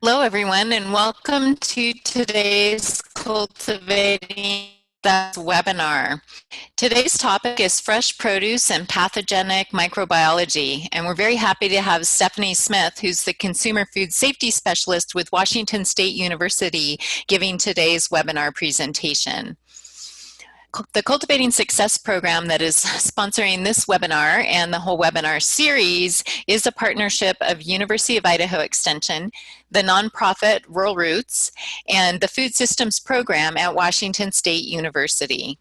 Hello, everyone, and welcome to today's Cultivating That webinar. Today's topic is fresh produce and pathogenic microbiology, and we're very happy to have Stephanie Smith, who's the Consumer Food Safety Specialist with Washington State University, giving today's webinar presentation. The Cultivating Success program that is sponsoring this webinar and the whole webinar series is a partnership of University of Idaho Extension, the nonprofit Rural Roots, and the Food Systems program at Washington State University.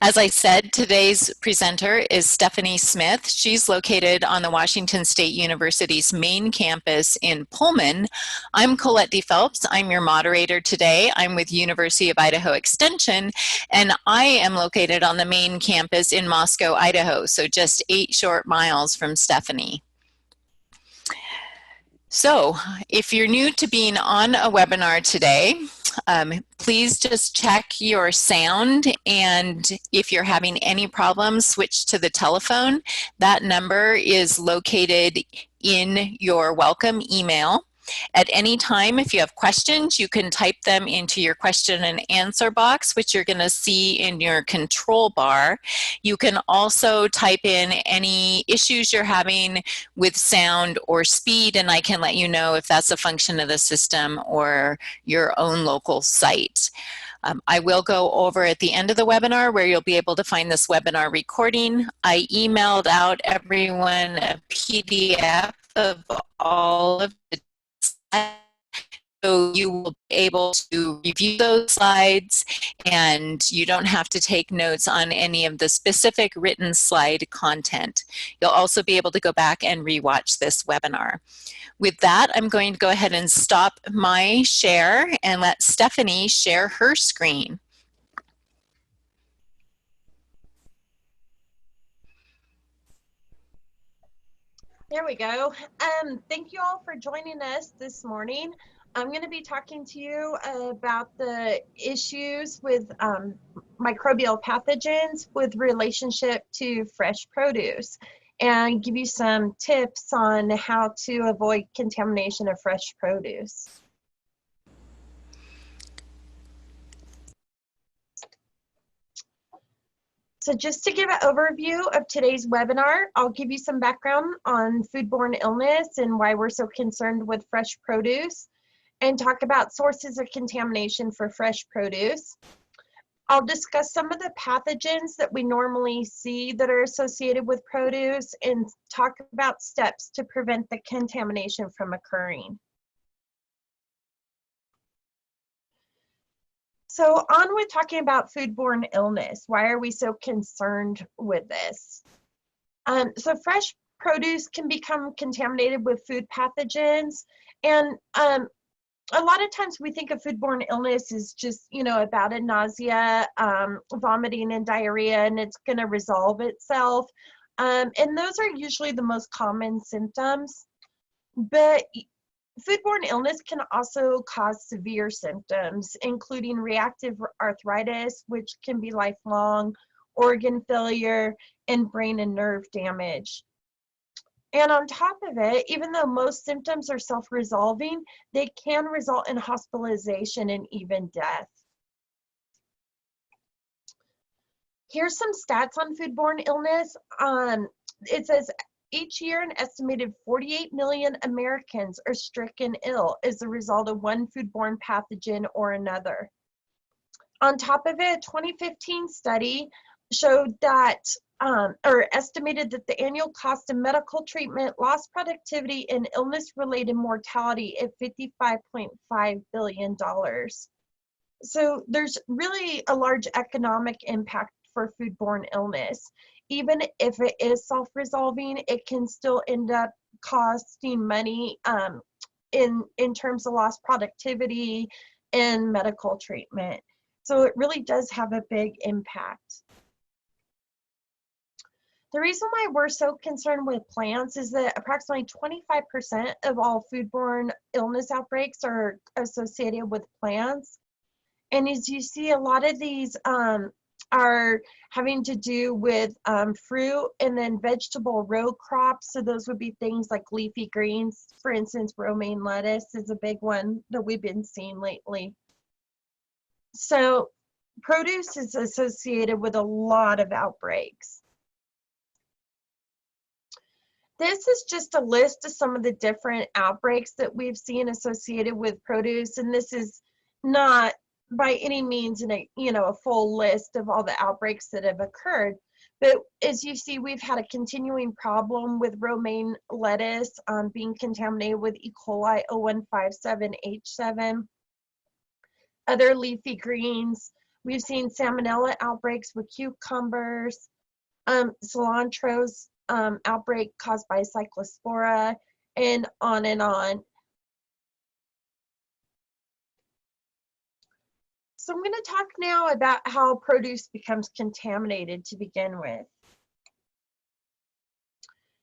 As I said, today's presenter is Stephanie Smith. She's located on the Washington State University's main campus in Pullman. I'm Colette D. Phelps. I'm your moderator today. I'm with University of Idaho Extension, and I am located on the main campus in Moscow, Idaho, so just 8 short miles from Stephanie. So if you're new to being on a webinar today, please just check your sound, and if you're having any problems, switch to the telephone. That number is located in your welcome email. At any time, if you have questions, you can type them into your question and answer box, which you're going to see in your control bar. You can also type in any issues you're having with sound or speed, and I can let you know if that's a function of the system or your own local site. I will go over at the end of the webinar where you'll be able to find this webinar recording. I emailed out everyone a PDF of all of the slides, so you will be able to review those slides, and you don't have to take notes on any of the specific written slide content. You'll also be able to go back and rewatch this webinar. With that, I'm going to go ahead and stop my share and let Stephanie share her screen. There we go. Thank you all for joining us this morning. I'm going to be talking to you about the issues with microbial pathogens with relationship to fresh produce, and give you some tips on how to avoid contamination of fresh produce. So just to give an overview of today's webinar, I'll give you some background on foodborne illness and why we're so concerned with fresh produce, and talk about sources of contamination for fresh produce. I'll discuss some of the pathogens that we normally see that are associated with produce, and talk about steps to prevent the contamination from occurring. So on with talking about foodborne illness. Why are we so concerned with this? So fresh produce can become contaminated with food pathogens, and a lot of times we think of foodborne illness as just, a bout of nausea, vomiting and diarrhea, and it's going to resolve itself. And those are usually the most common symptoms. But foodborne illness can also cause severe symptoms, including reactive arthritis, which can be lifelong, organ failure, and brain and nerve damage. And on top of it, even though most symptoms are self-resolving, they can result in hospitalization and even death. Here's some stats on foodborne illness. It says each year an estimated 48 million Americans are stricken ill as a result of one foodborne pathogen or another. On top of it, a 2015 study showed that or estimated that the annual cost of medical treatment, lost productivity, and illness-related mortality at $55.5 billion. So there's really a large economic impact for foodborne illness. Even if it is self-resolving, it can still end up costing money in terms of lost productivity and medical treatment. So it really does have a big impact. The reason why we're so concerned with plants is that approximately 25% of all foodborne illness outbreaks are associated with plants. And as you see, a lot of these are having to do with fruit and then vegetable row crops. So those would be things like leafy greens. For instance, romaine lettuce is a big one that we've been seeing lately. So produce is associated with a lot of outbreaks. This is just a list of some of the different outbreaks that we've seen associated with produce, and this is not by any means a full list of all the outbreaks that have occurred. But as you see, we've had a continuing problem with romaine lettuce being contaminated with E. coli 0157H7. Other leafy greens, we've seen salmonella outbreaks with cucumbers, cilantro's outbreak caused by Cyclospora, and on and on. So I'm going to talk now about how produce becomes contaminated to begin with.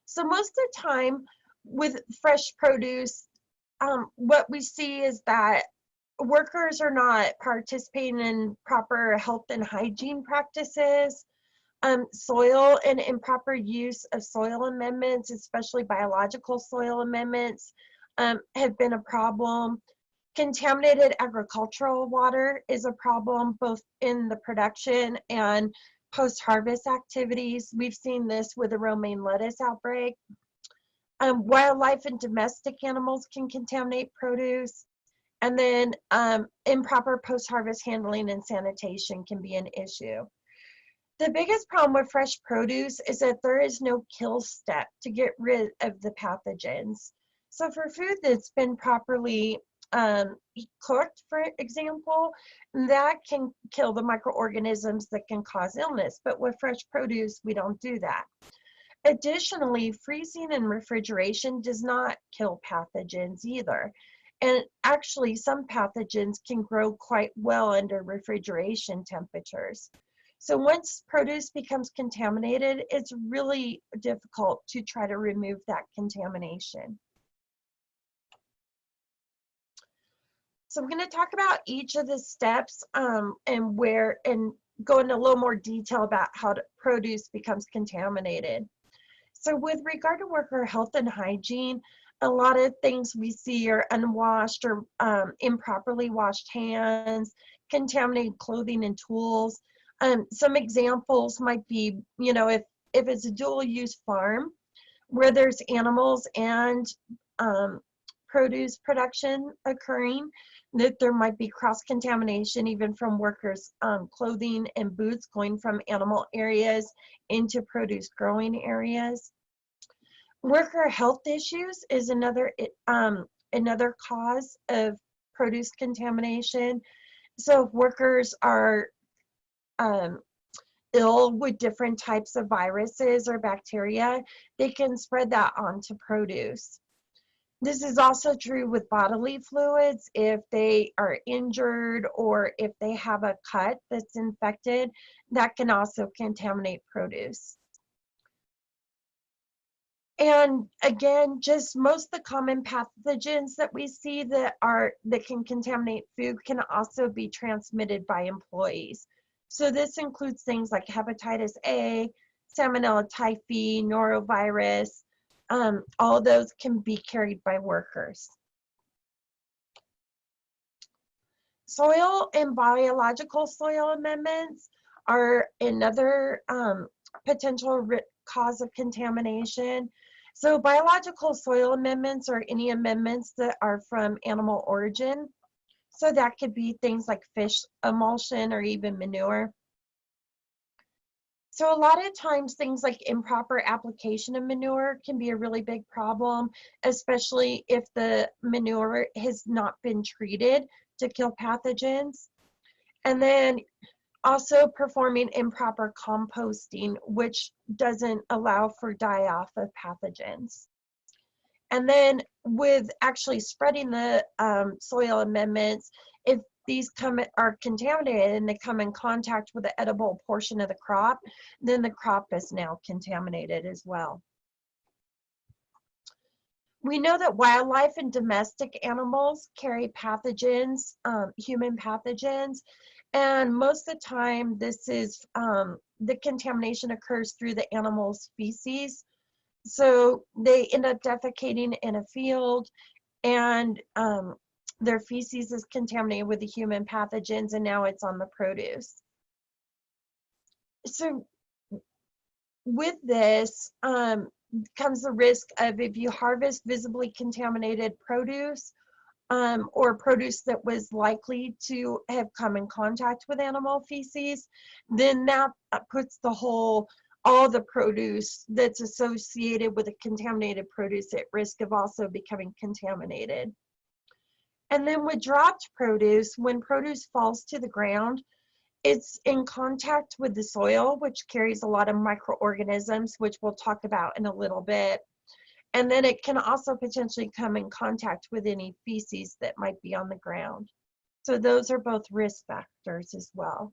So most of the time with fresh produce, what we see is that workers are not participating in proper health and hygiene practices. Soil and improper use of soil amendments, especially biological soil amendments, have been a problem. Contaminated agricultural water is a problem both in the production and post-harvest activities. We've seen this with the romaine lettuce outbreak. Wildlife and domestic animals can contaminate produce. And then improper post-harvest handling and sanitation can be an issue. The biggest problem with fresh produce is that there is no kill step to get rid of the pathogens. So for food that's been properly cooked, for example, that can kill the microorganisms that can cause illness. But with fresh produce, we don't do that. Additionally, freezing and refrigeration does not kill pathogens either. And actually, some pathogens can grow quite well under refrigeration temperatures. So once produce becomes contaminated, it's really difficult to try to remove that contamination. So I'm going to talk about each of the steps and go into a little more detail about how produce becomes contaminated. So with regard to worker health and hygiene, a lot of things we see are unwashed or improperly washed hands, contaminated clothing and tools. Some examples might be, if it's a dual-use farm where there's animals and produce production occurring, that there might be cross-contamination even from workers' clothing and boots going from animal areas into produce growing areas. Worker health issues is another cause of produce contamination. So if workers are ill with different types of viruses or bacteria, they can spread that onto produce. This is also true with bodily fluids. If they are injured or if they have a cut that's infected, that can also contaminate produce. And again, just most of the common pathogens that we see that can contaminate food can also be transmitted by employees. So this includes things like Hepatitis A, Salmonella typhi, Norovirus. All those can be carried by workers. Soil and biological soil amendments are another potential cause of contamination. So biological soil amendments are any amendments that are from animal origin. So that could be things like fish emulsion or even manure. So a lot of times things like improper application of manure can be a really big problem, especially if the manure has not been treated to kill pathogens. And then also performing improper composting, which doesn't allow for die-off of pathogens. And then with actually spreading the soil amendments, if these are contaminated and they come in contact with the edible portion of the crop, then the crop is now contaminated as well. We know that wildlife and domestic animals carry pathogens, human pathogens, And most of the time, this is the contamination occurs through the animal's feces. So they end up defecating in a field, and their feces is contaminated with the human pathogens, and now it's on the produce. So with this comes the risk of, if you harvest visibly contaminated produce, or produce that was likely to have come in contact with animal feces, then that puts all the produce that's associated with a contaminated produce at risk of also becoming contaminated. And then with dropped produce, when produce falls to the ground, it's in contact with the soil, which carries a lot of microorganisms, which we'll talk about in a little bit. And then it can also potentially come in contact with any feces that might be on the ground. So those are both risk factors as well.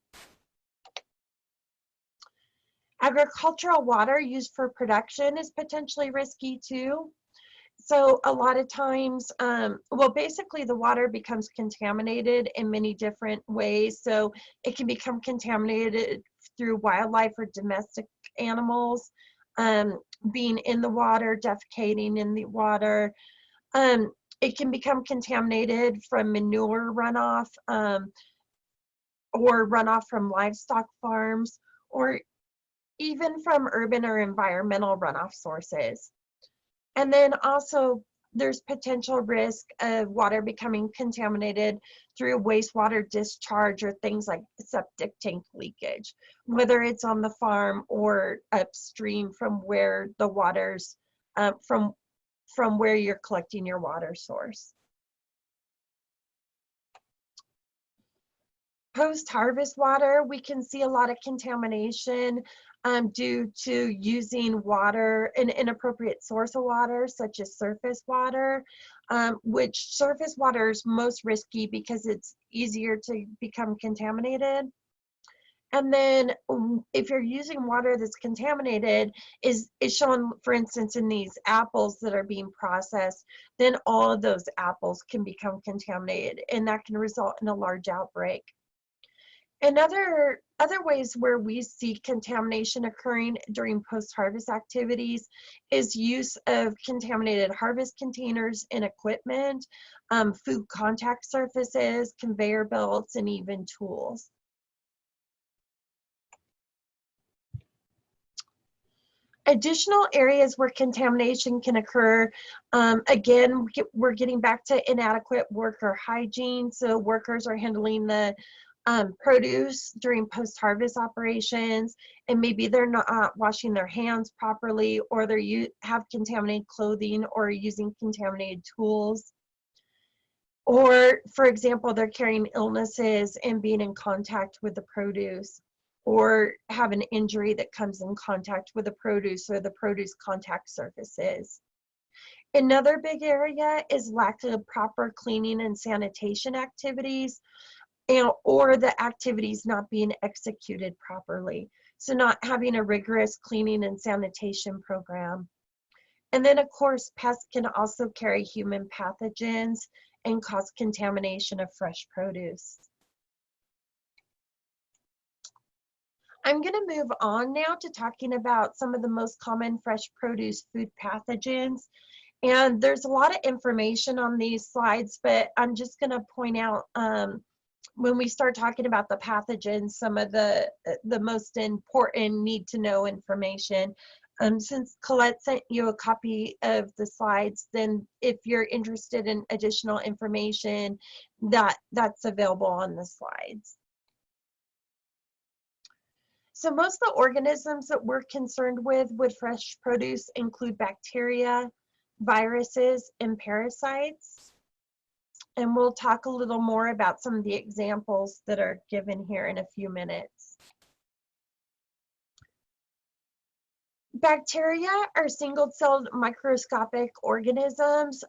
Agricultural water used for production is potentially risky too. So a lot of times, well, basically the water becomes contaminated in many different ways. So it can become contaminated through wildlife or domestic animals, being in the water, defecating in the water. It can become contaminated from manure runoff, or runoff from livestock farms, or even from urban or environmental runoff sources. And then also there's potential risk of water becoming contaminated through wastewater discharge or things like septic tank leakage, whether it's on the farm or upstream from where the water's, from where you're collecting your water source. Post-harvest water, we can see a lot of contamination due to using water, an inappropriate source of water, such as surface water, which surface water is most risky because it's easier to become contaminated. And then if you're using water that's contaminated, is shown, for instance, in these apples that are being processed, then all of those apples can become contaminated, and that can result in a large outbreak. And other ways where we see contamination occurring during post-harvest activities is use of contaminated harvest containers and equipment, food contact surfaces, conveyor belts, and even tools. Additional areas where contamination can occur, again, we're getting back to inadequate worker hygiene. So workers are handling the produce during post-harvest operations, and maybe they're not washing their hands properly, or they have contaminated clothing or using contaminated tools. Or, for example, they're carrying illnesses and being in contact with the produce, or have an injury that comes in contact with the produce or the produce contact surfaces. Another big area is lack of proper cleaning and sanitation activities, or the activities not being executed properly. So not having a rigorous cleaning and sanitation program. And then, of course, pests can also carry human pathogens and cause contamination of fresh produce. I'm going to move on now to talking about some of the most common fresh produce food pathogens. And there's a lot of information on these slides, but I'm just going to point out when we start talking about the pathogens, some of the most important need to know information. Since Colette sent you a copy of the slides, then if you're interested in additional information, that's available on the slides. So most of the organisms that we're concerned with fresh produce include bacteria, viruses, and parasites. And we'll talk a little more about some of the examples that are given here in a few minutes. Bacteria are single-celled microscopic organisms.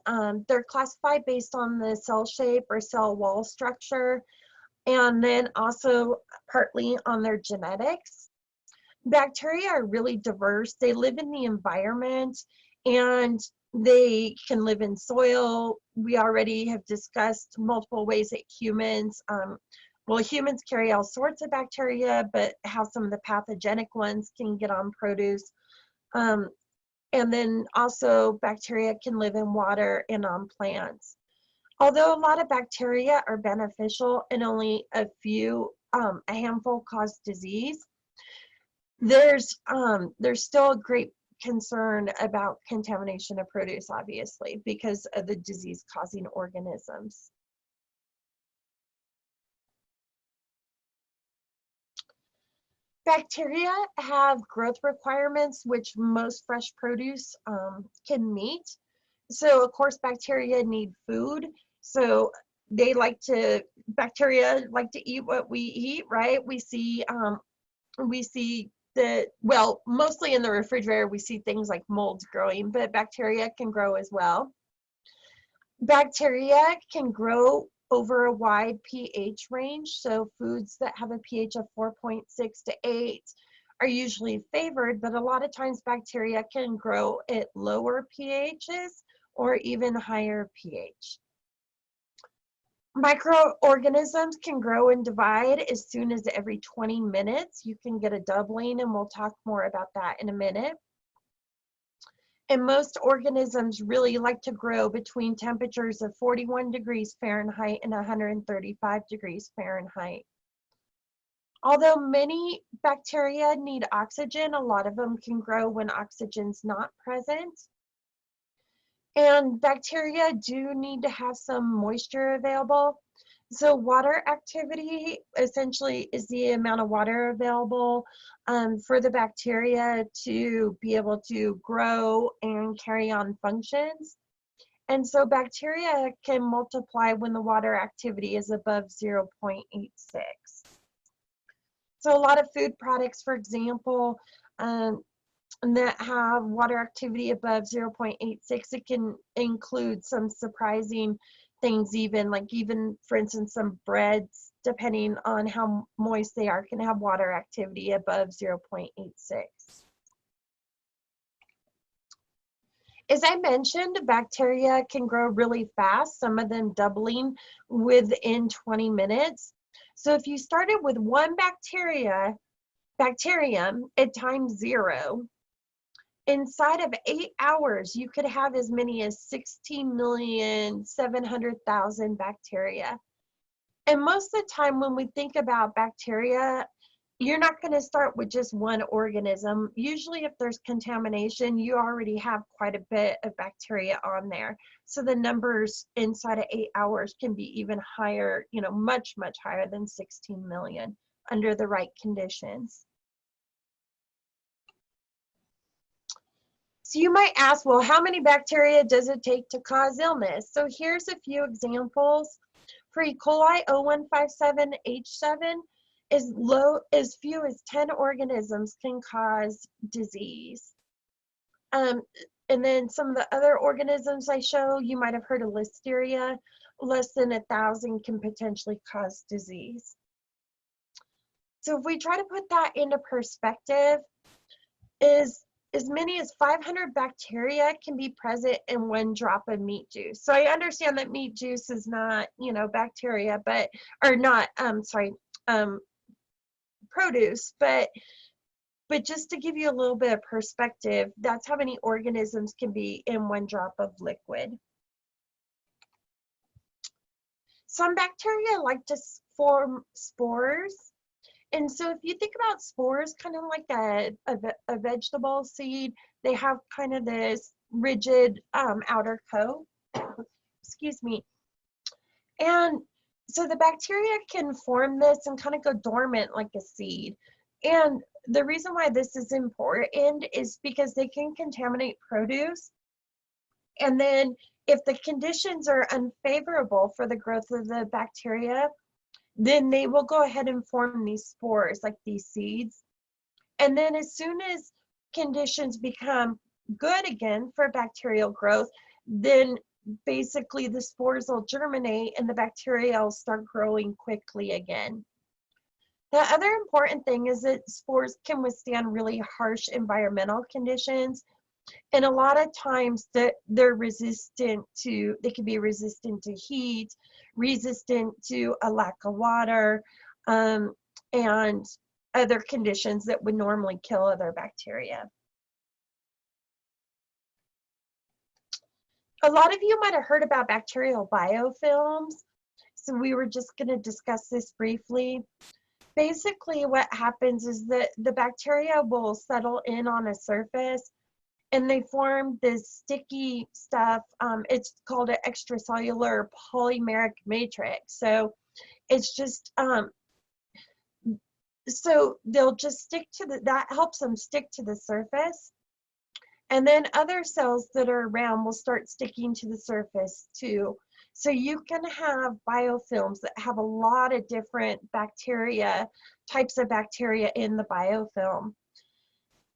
They're classified based on the cell shape or cell wall structure, and then also partly on their genetics. Bacteria are really diverse. They live in the environment, and they can live in soil. We already have discussed multiple ways that humans Well, humans carry all sorts of bacteria, but how some of the pathogenic ones can get on produce. And then also bacteria can live in water and on plants. Although a lot of bacteria are beneficial and only a handful cause disease, there's still a great concern about contamination of produce, obviously, because of the disease-causing organisms. Bacteria have growth requirements which most fresh produce can meet. So of course bacteria need food. So bacteria like to eat what we eat, right? We see well, mostly in the refrigerator, we see things like molds growing, but bacteria can grow as well. Bacteria can grow over a wide pH range, so foods that have a pH of 4.6 to 8 are usually favored, but a lot of times bacteria can grow at lower pHs or even higher pH. Microorganisms can grow and divide as soon as every 20 minutes. You can get a doubling, and we'll talk more about that in a minute. And most organisms really like to grow between temperatures of 41 degrees Fahrenheit and 135 degrees Fahrenheit. Although many bacteria need oxygen, a lot of them can grow when oxygen's not present. And bacteria do need to have some moisture available. So water activity essentially is the amount of water available for the bacteria to be able to grow and carry on functions. And so bacteria can multiply when the water activity is above 0.86. So a lot of food products, for example, that have water activity above 0.86, it can include some surprising things, even for instance, some breads, depending on how moist they are, can have water activity above 0.86. As I mentioned, bacteria can grow really fast, some of them doubling within 20 minutes. So if you started with one bacterium at time 0, inside of 8 hours, you could have as many as 16,700,000 bacteria. And most of the time when we think about bacteria, you're not going to start with just one organism. Usually if there's contamination, you already have quite a bit of bacteria on there. So the numbers inside of 8 hours can be even higher, much, much higher than 16 million under the right conditions. So you might ask, well, how many bacteria does it take to cause illness? So here's a few examples. For E. coli 0157H7, as few as 10 organisms can cause disease. And then some of the other organisms I show, you might have heard of Listeria, less than 1,000 can potentially cause disease. So if we try to put that into perspective, as many as 500 bacteria can be present in 1 drop of meat juice. So I understand that meat juice is not, bacteria, produce, but just to give you a little bit of perspective, that's how many organisms can be in 1 drop of liquid. Some bacteria like to form spores. And so if you think about spores, kind of like a vegetable seed, they have kind of this rigid outer coat. Excuse me. And so the bacteria can form this and kind of go dormant like a seed. And the reason why this is important is because they can contaminate produce. And then if the conditions are unfavorable for the growth of the bacteria, then they will go ahead and form these spores, like these seeds. And then as soon as conditions become good again for bacterial growth, then basically the spores will germinate and the bacteria will start growing quickly again. The other important thing is that spores can withstand really harsh environmental conditions. And a lot of times that they're resistant to, they can be resistant to heat, resistant to a lack of water, and other conditions that would normally kill other bacteria. A lot of you might have heard about bacterial biofilms, so we were just going to discuss this briefly. Basically, what happens is that the bacteria will settle in on a surface and they form this sticky stuff. It's called an extracellular polymeric matrix. So it's just, so they'll just stick to that helps them stick to the surface. And then other cells that are around will start sticking to the surface too. So you can have biofilms that have a lot of different bacteria, types of bacteria in the biofilm.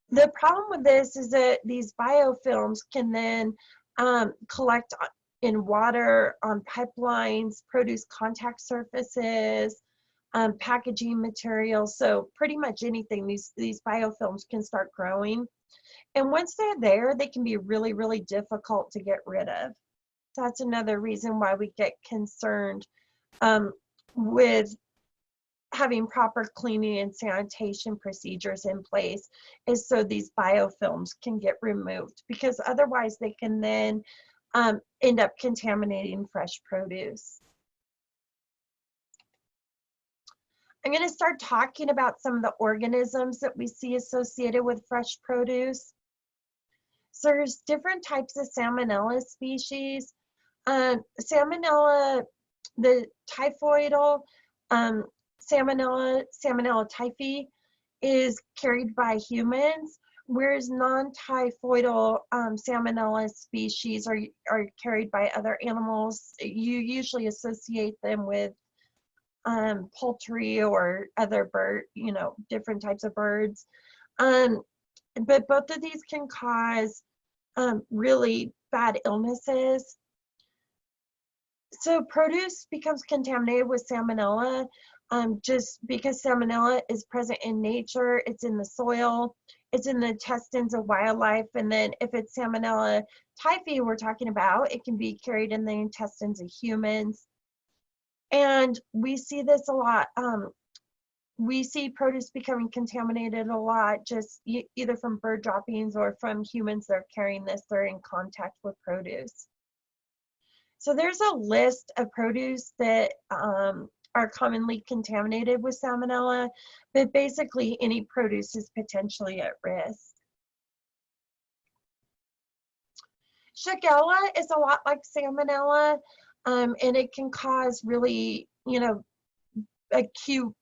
The problem with this is that these biofilms can then collect in water, on pipelines, produce contact surfaces, packaging materials. So pretty much anything, these biofilms can start growing. And once they're there, they can be really, really difficult to get rid of. That's another reason why we get concerned with having proper cleaning and sanitation procedures in place, is so these biofilms can get removed, because otherwise they can then end up contaminating fresh produce. I'm going to start talking about some of the organisms that we see associated with fresh produce. So there's different types of Salmonella species. Salmonella, the typhoidal, Salmonella typhi is carried by humans, whereas non-typhoidal Salmonella species are carried by other animals. You usually associate them with poultry or other different types of birds. But both of these can cause really bad illnesses. So produce becomes contaminated with Salmonella just because Salmonella is present in nature. It's in the soil, it's in the intestines of wildlife, and then if it's Salmonella typhi we're talking about, it can be carried in the intestines of humans. And we see this a lot. We see produce becoming contaminated a lot, just either from bird droppings or from humans that are carrying this, they're in contact with produce. So there's a list of produce that are commonly contaminated with Salmonella, but basically any produce is potentially at risk. Shigella is a lot like Salmonella, and it can cause really, acute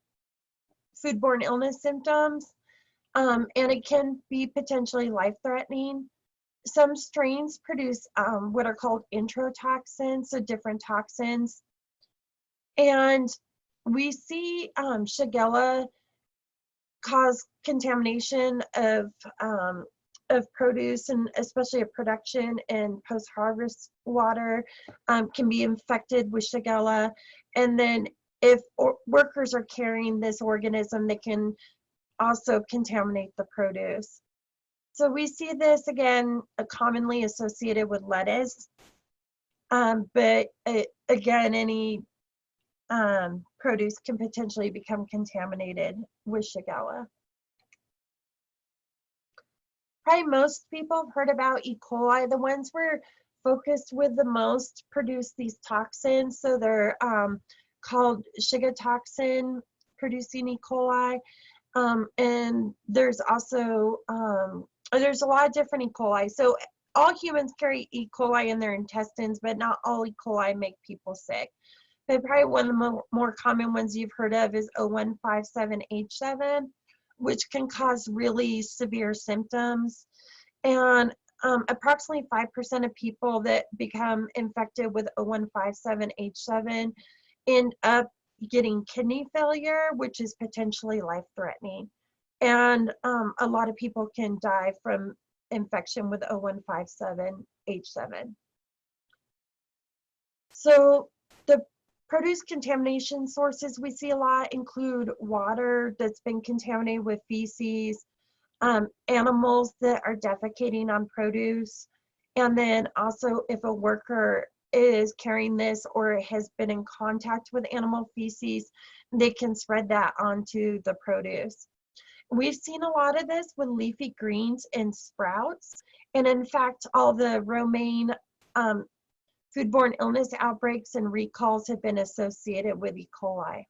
foodborne illness symptoms, and it can be potentially life-threatening. Some strains produce what are called introtoxins, so different toxins. And we see Shigella cause contamination of produce, and especially of production and post-harvest water can be infected with Shigella. And then if workers are carrying this organism, they can also contaminate the produce. So we see this again commonly associated with lettuce, but again, any produce can potentially become contaminated with Shigella. Probably most people have heard about E. coli. The ones we're focused with the most produce these toxins, so they're called Shigella toxin producing E. coli, and there's also there's a lot of different E. coli. So all humans carry E. coli in their intestines, but not all E. coli make people sick. But probably one of the more common ones you've heard of is O157H7, which can cause really severe symptoms. And approximately 5% of people that become infected with O157H7 end up getting kidney failure, which is potentially life-threatening. And a lot of people can die from infection with O157H7. So the produce contamination sources we see a lot include water that's been contaminated with feces, animals that are defecating on produce, and then also if a worker is carrying this or has been in contact with animal feces, they can spread that onto the produce. We've seen a lot of this with leafy greens and sprouts, and in fact, all the romaine foodborne illness outbreaks and recalls have been associated with E. coli,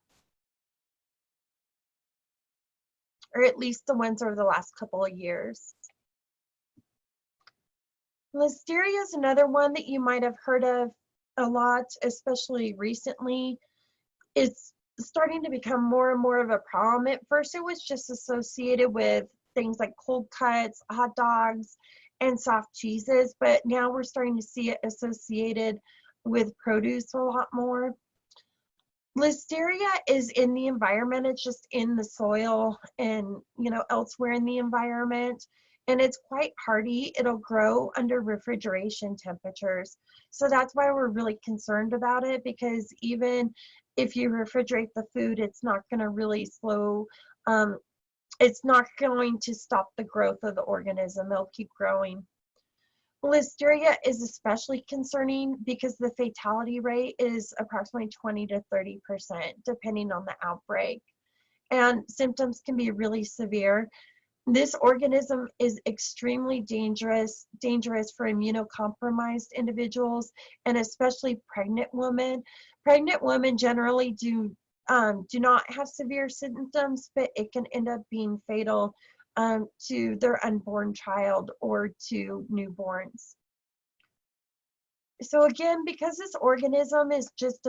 or at least the ones over the last couple of years. Listeria is another one that you might have heard of a lot, especially recently. It's starting to become more and more of a problem. At first, it was just associated with things like cold cuts, hot dogs, and soft cheeses, but now we're starting to see it associated with produce a lot more. Listeria is in the environment. It's just in the soil and, you know, elsewhere in the environment. And it's quite hardy. It'll grow under refrigeration temperatures. So that's why we're really concerned about it, because even if you refrigerate the food, it's not going to really slow, it's not going to stop the growth of the organism. It'll keep growing. Listeria is especially concerning because the fatality rate is approximately 20 to 30%, depending on the outbreak. And symptoms can be really severe. This organism is extremely dangerous for immunocompromised individuals, and especially pregnant women. Pregnant women generally do not have severe symptoms, but it can end up being fatal to their unborn child or to newborns. So again, because this organism is just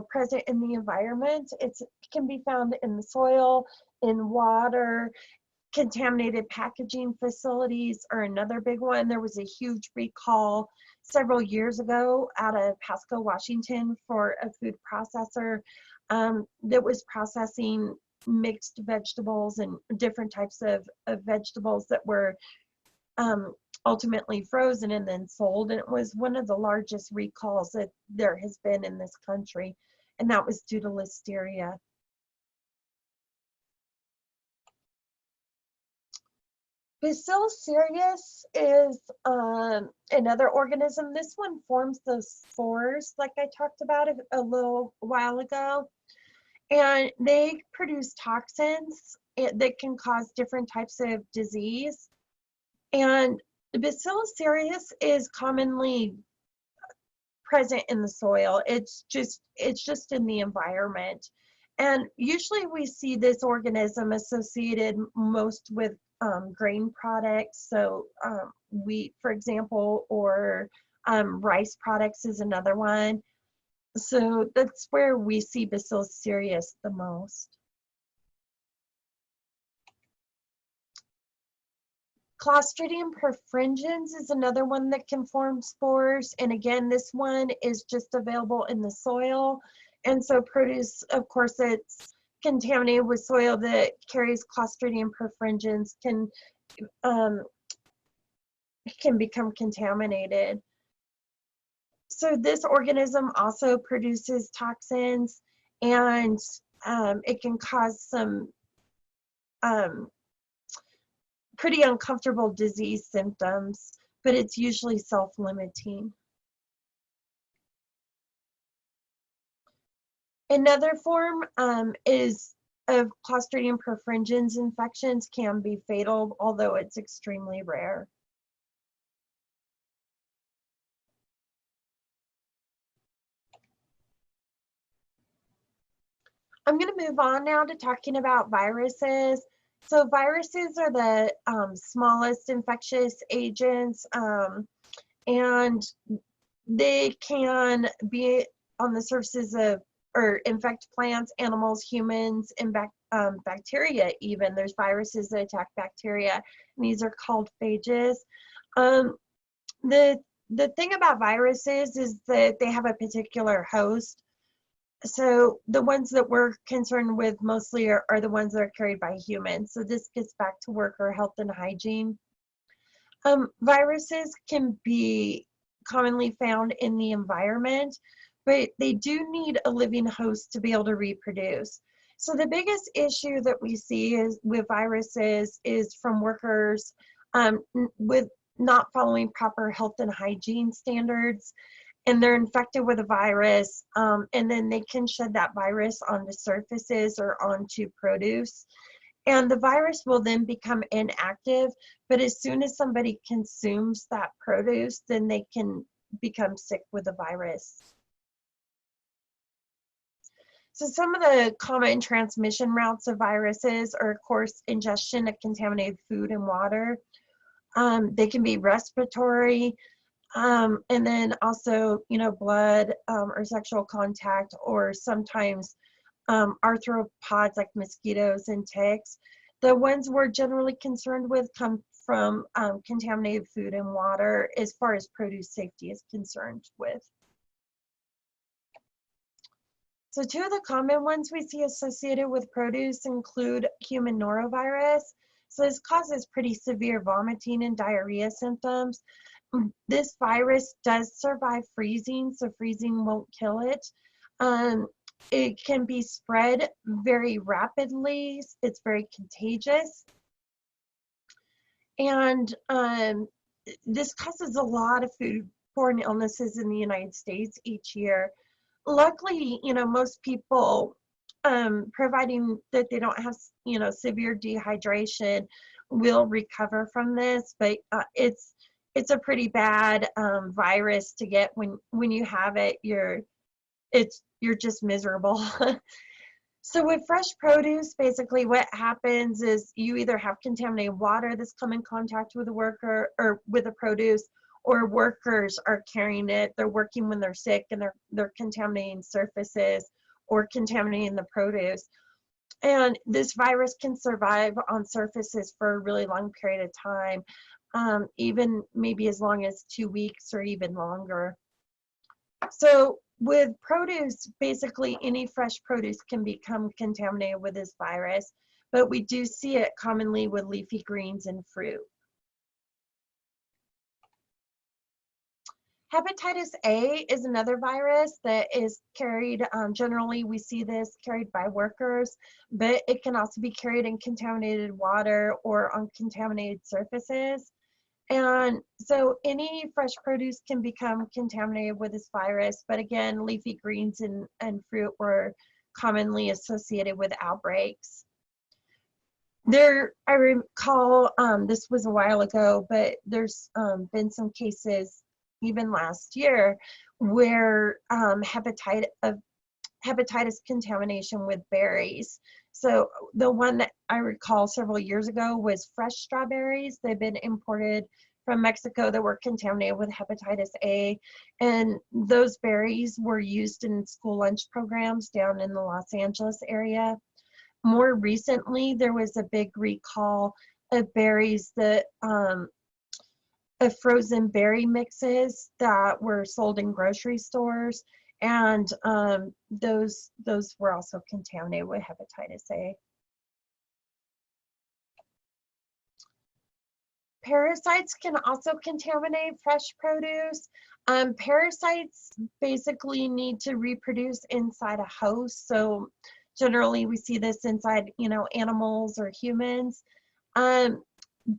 present in the environment, it can be found in the soil, in water. Contaminated packaging facilities are another big one. There was a huge recall several years ago out of Pasco, Washington, for a food processor that was processing mixed vegetables and different types of vegetables that were ultimately frozen and then sold. And it was one of the largest recalls that there has been in this country, and that was due to Listeria. Bacillus cereus is another organism. This one forms those spores like I talked about a little while ago, and they produce toxins that can cause different types of disease. And Bacillus cereus is commonly present in the soil. It's just in the environment. And usually we see this organism associated most with grain products, so wheat, for example, or rice products is another one. So that's where we see Bacillus cereus the most. Clostridium perfringens is another one that can form spores, and again, this one is just available in the soil. And so produce, of course, it's contaminated with soil that carries Clostridium perfringens can become contaminated. So this organism also produces toxins, and it can cause some pretty uncomfortable disease symptoms, but it's usually self-limiting. Another form is of Clostridium perfringens infections can be fatal, although it's extremely rare. I'm going to move on now to talking about viruses. So viruses are the smallest infectious agents, and they can be on the surfaces of or infect plants, animals, humans, and bacteria even. There's viruses that attack bacteria, and these are called phages. The thing about viruses is that they have a particular host. So the ones that we're concerned with mostly are the ones that are carried by humans. So this gets back to worker health and hygiene. Viruses can be commonly found in the environment, but they do need a living host to be able to reproduce. So the biggest issue that we see is with viruses is from workers with not following proper health and hygiene standards, and they're infected with a virus, and then they can shed that virus onto surfaces or onto produce. And the virus will then become inactive, but as soon as somebody consumes that produce, then they can become sick with the virus. So some of the common transmission routes of viruses are, of course, ingestion of contaminated food and water. They can be respiratory, and then also, blood or sexual contact, or sometimes arthropods like mosquitoes and ticks. The ones we're generally concerned with come from contaminated food and water as far as produce safety is concerned with. So two of the common ones we see associated with produce include human norovirus. So this causes pretty severe vomiting and diarrhea symptoms. This virus does survive freezing, so freezing won't kill it. It can be spread very rapidly. It's very contagious. And this causes a lot of foodborne illnesses in the United States each year. Luckily, most people, providing that they don't have, severe dehydration, will recover from this, but it's a pretty bad virus to get. When you have it, you're just miserable. So with fresh produce, basically what happens is you either have contaminated water that's come in contact with a worker or with the produce, or workers are carrying it. They're working when they're sick and they're contaminating surfaces or contaminating the produce. And this virus can survive on surfaces for a really long period of time, even maybe as long as 2 weeks or even longer. So with produce, basically any fresh produce can become contaminated with this virus, but we do see it commonly with leafy greens and fruit. Hepatitis A is another virus that is carried, generally we see this carried by workers, but it can also be carried in contaminated water or on contaminated surfaces. And so any fresh produce can become contaminated with this virus, but again, leafy greens and fruit were commonly associated with outbreaks. I recall, this was a while ago, but there's been some cases even last year where hepatitis contamination with berries. So the one that I recall several years ago was fresh strawberries. They've been imported from Mexico that were contaminated with hepatitis A, and those berries were used in school lunch programs down in the Los Angeles area. More recently, there was a big recall of berries that of frozen berry mixes that were sold in grocery stores, and those were also contaminated with hepatitis A. Parasites can also contaminate fresh produce. Parasites basically need to reproduce inside a host, so generally we see this inside, animals or humans.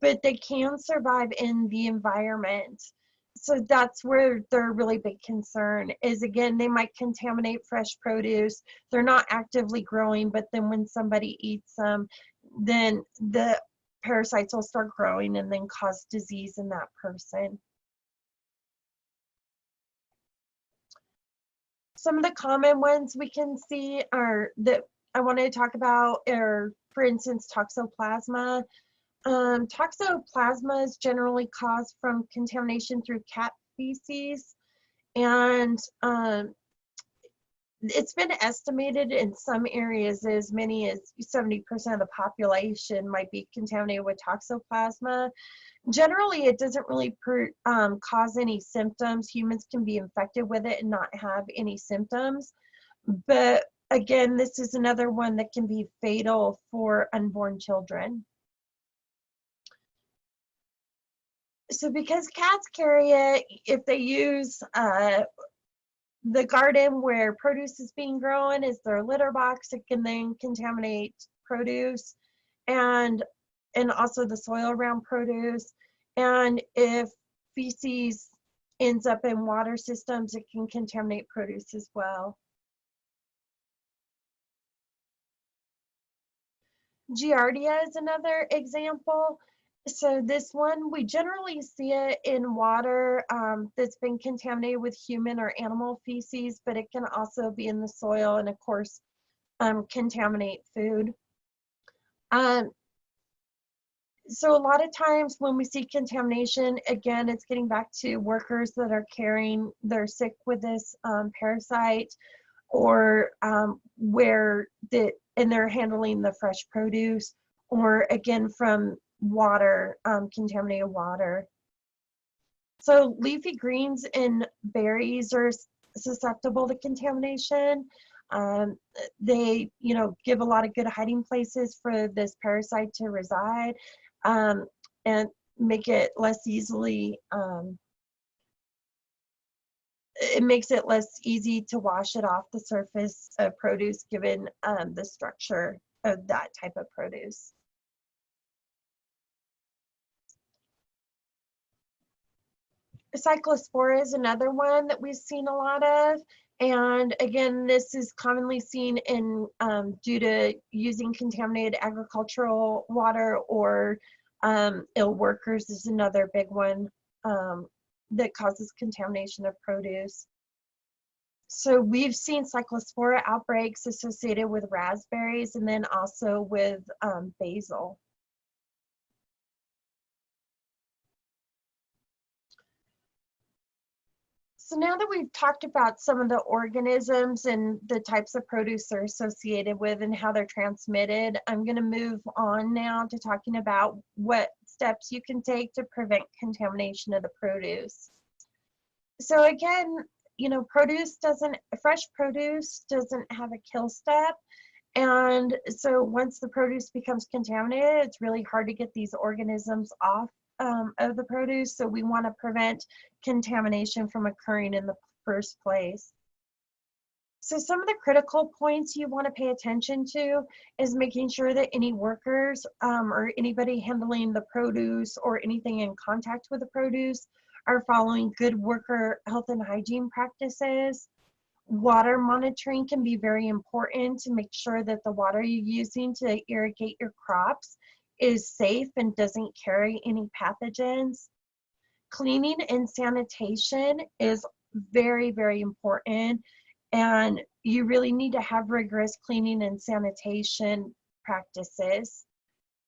But they can survive in the environment. So that's where their really big concern is. Again, they might contaminate fresh produce. They're not actively growing, but then when somebody eats them, then the parasites will start growing and then cause disease in that person. Some of the common ones we can see are that I want to talk about are, for instance, Toxoplasma. Toxoplasma is generally caused from contamination through cat feces, and it's been estimated in some areas as many as 70% of the population might be contaminated with Toxoplasma. Generally, it doesn't really cause any symptoms. Humans can be infected with it and not have any symptoms, but again, this is another one that can be fatal for unborn children. So because cats carry it, if they use the garden where produce is being grown is their litter box. It can then contaminate produce and also the soil around produce. And if feces ends up in water systems, it can contaminate produce as well. Giardia is another example. So this one, we generally see it in water that's been contaminated with human or animal feces, but it can also be in the soil and, of course, contaminate food. So a lot of times when we see contamination, again, it's getting back to workers that are they're sick with this parasite, or and they're handling the fresh produce, or again from water, contaminated water. So leafy greens and berries are susceptible to contamination. They, give a lot of good hiding places for this parasite to reside, and make it less easily, it makes it less easy to wash it off the surface of produce given the structure of that type of produce. Cyclospora is another one that we've seen a lot of. And again, this is commonly seen in due to using contaminated agricultural water, or ill workers is another big one that causes contamination of produce. So we've seen Cyclospora outbreaks associated with raspberries, and then also with basil. So now that we've talked about some of the organisms and the types of produce they're associated with and how they're transmitted, I'm going to move on now to talking about what steps you can take to prevent contamination of the produce. So again, fresh produce doesn't have a kill step. And so once the produce becomes contaminated, it's really hard to get these organisms off of the produce. So we want to prevent contamination from occurring in the first place. So some of the critical points you want to pay attention to is making sure that any workers or anybody handling the produce or anything in contact with the produce are following good worker health and hygiene practices. Water monitoring can be very important to make sure that the water you're using to irrigate your crops is safe and doesn't carry any pathogens. Cleaning and sanitation is very, very important, and you really need to have rigorous cleaning and sanitation practices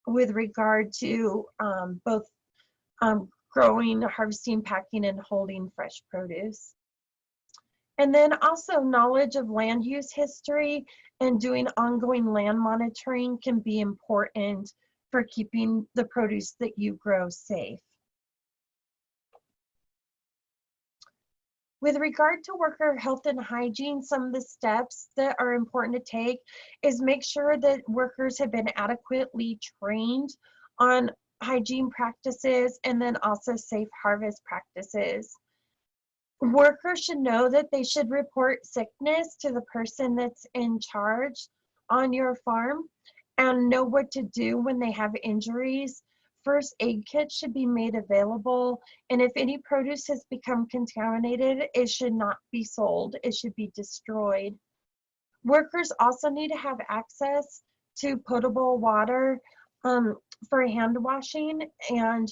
with regard to both growing, harvesting, packing, and holding fresh produce. And then also knowledge of land use history and doing ongoing land monitoring can be important for keeping the produce that you grow safe. With regard to worker health and hygiene, some of the steps that are important to take is make sure that workers have been adequately trained on hygiene practices, and then also safe harvest practices. Workers should know that they should report sickness to the person that's in charge on your farm, and know what to do when they have injuries. First aid kits should be made available, and if any produce has become contaminated, it should not be sold. It should be destroyed. Workers also need to have access to potable water for hand washing, and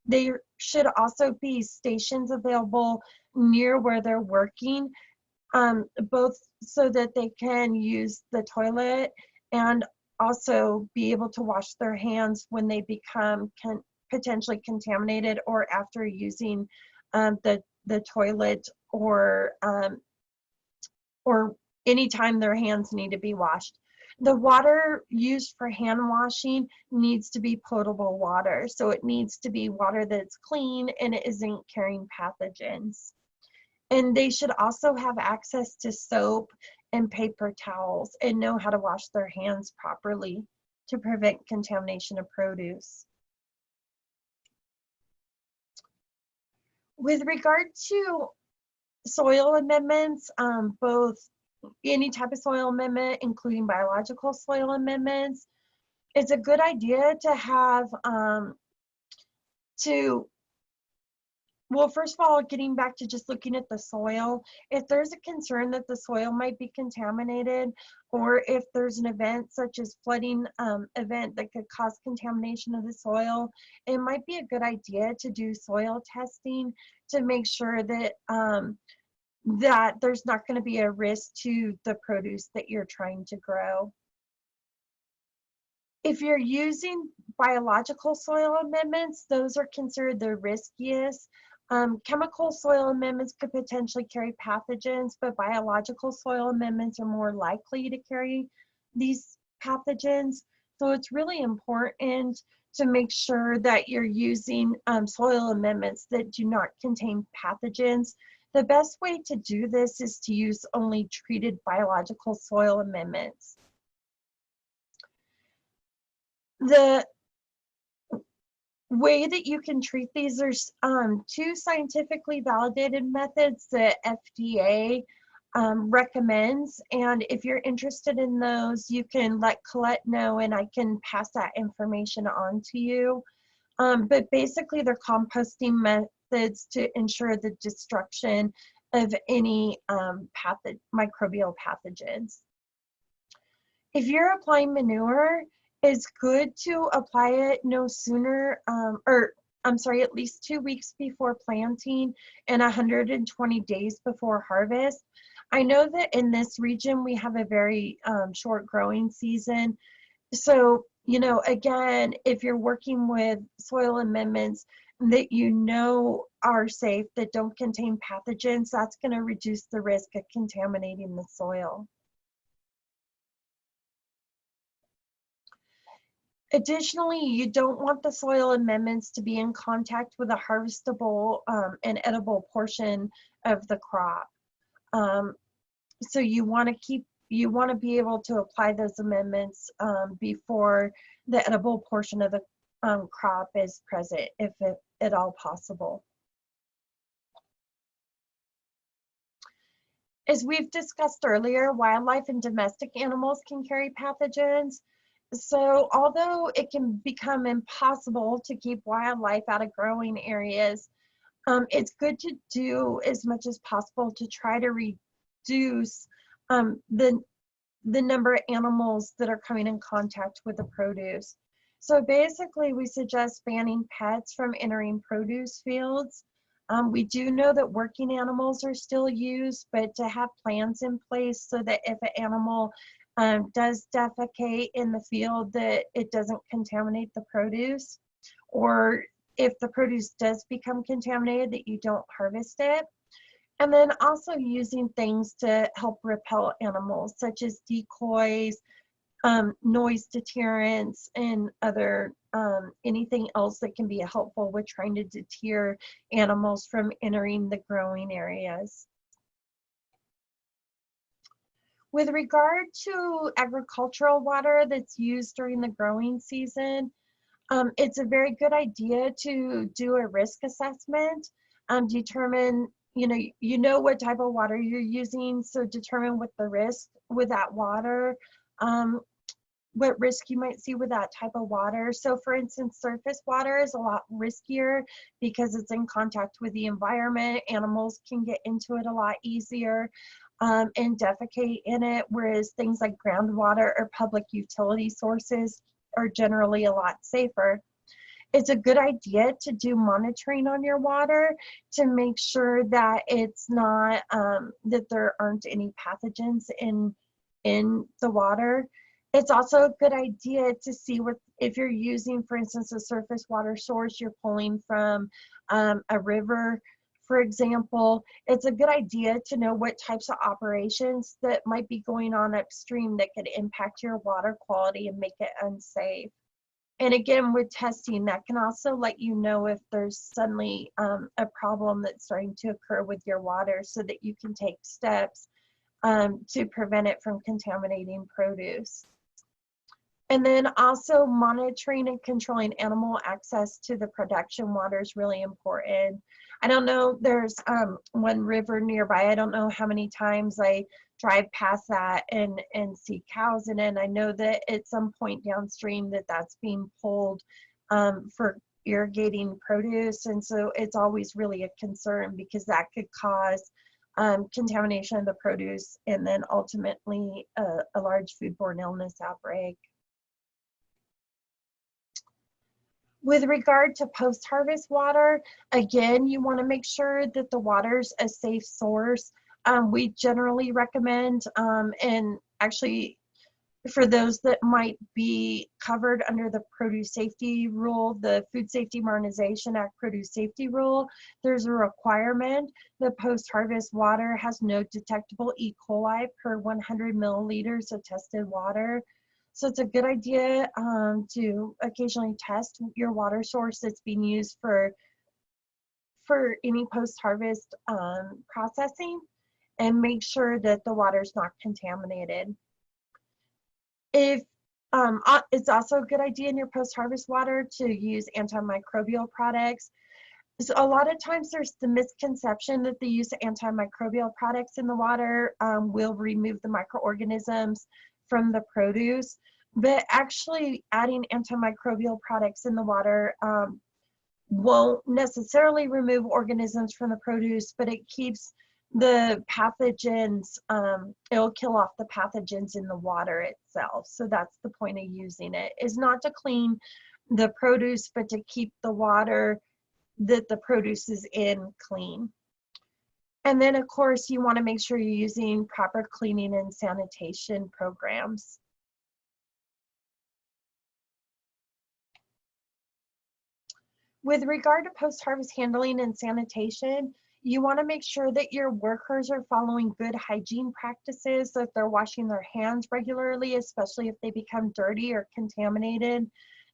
there should also be stations available near where they're working, both so that they can use the toilet and also be able to wash their hands when they become potentially contaminated, or after using the toilet, or anytime their hands need to be washed. The water used for hand washing needs to be potable water, so it needs to be water that's clean and it isn't carrying pathogens. And they should also have access to soap and paper towels and know how to wash their hands properly to prevent contamination of produce. With regard to soil amendments, both any type of soil amendment, including biological soil amendments. It's a good idea to have well, first of all, getting back to just looking at the soil, if there's a concern that the soil might be contaminated, or if there's an event such as flooding event that could cause contamination of the soil, it might be a good idea to do soil testing to make sure that that there's not going to be a risk to the produce that you're trying to grow. If you're using biological soil amendments, those are considered the riskiest. Chemical soil amendments could potentially carry pathogens, but biological soil amendments are more likely to carry these pathogens. So it's really important to make sure that you're using soil amendments that do not contain pathogens. The best way to do this is to use only treated biological soil amendments. The way that you can treat these, there's two scientifically validated methods that FDA recommends, and if you're interested in those, you can let Colette know and I can pass that information on to you. But basically they're composting methods to ensure the destruction of any microbial pathogens. If you're applying manure, it's good to apply it no sooner, at least 2 weeks before planting and 120 days before harvest. I know that in this region we have a very short growing season. So, you know, again, if you're working with soil amendments that you know are safe, that don't contain pathogens, that's going to reduce the risk of contaminating the soil. Additionally, you don't want the soil amendments to be in contact with a harvestable and edible portion of the crop. So you want to be able to apply those amendments before the edible portion of the crop is present, if at all possible. As we've discussed earlier, wildlife and domestic animals can carry pathogens. So although it can become impossible to keep wildlife out of growing areas, it's good to do as much as possible to try to reduce the number of animals that are coming in contact with the produce. So basically we suggest banning pets from entering produce fields. We do know that working animals are still used, but to have plans in place so that if an animal does defecate in the field, that it doesn't contaminate the produce, or if the produce does become contaminated, that you don't harvest it. And then also using things to help repel animals, such as decoys, noise deterrents, and other anything else that can be helpful with trying to deter animals from entering the growing areas. With regard to agricultural water that's used during the growing season, it's a very good idea to do a risk assessment, determine, you know what type of water you're using, so determine what the risk with that water, what risk you might see with that type of water. So for instance, surface water is a lot riskier because it's in contact with the environment. Animals can get into it a lot easier and defecate in it, whereas things like groundwater or public utility sources are generally a lot safer. It's a good idea to do monitoring on your water to make sure that it's not, that there aren't any pathogens in the water. It's also a good idea to see if you're using, for instance, a surface water source you're pulling from a river, for example, it's a good idea to know what types of operations that might be going on upstream that could impact your water quality and make it unsafe. And again, with testing, that can also let you know if there's suddenly a problem that's starting to occur with your water so that you can take steps to prevent it from contaminating produce. And then also monitoring and controlling animal access to the production water is really important. I don't know, there's one river nearby. I don't know how many times I drive past that and see cows in it. And I know that at some point downstream that's being pulled for irrigating produce. And so it's always really a concern because that could cause contamination of the produce and then ultimately a large foodborne illness outbreak. With regard to post-harvest water, again, you want to make sure that the water's a safe source. We generally recommend, and actually for those that might be covered under the produce safety rule, the Food Safety Modernization Act produce safety rule, there's a requirement that post-harvest water has no detectable E. coli per 100 milliliters of tested water. So it's a good idea to occasionally test your water source that's being used for any post-harvest processing, and make sure that the water's not contaminated. If it's also a good idea in your post-harvest water to use antimicrobial products. So a lot of times there's the misconception that the use of antimicrobial products in the water will remove the microorganisms from the produce, but actually adding antimicrobial products in the water won't necessarily remove organisms from the produce, but it keeps the pathogens, it'll kill off the pathogens in the water itself. So that's the point of using it, is not to clean the produce, but to keep the water that the produce is in clean. And then of course you want to make sure you're using proper cleaning and sanitation programs. With regard to post-harvest handling and sanitation, you want to make sure that your workers are following good hygiene practices, that they're washing their hands regularly, especially if they become dirty or contaminated,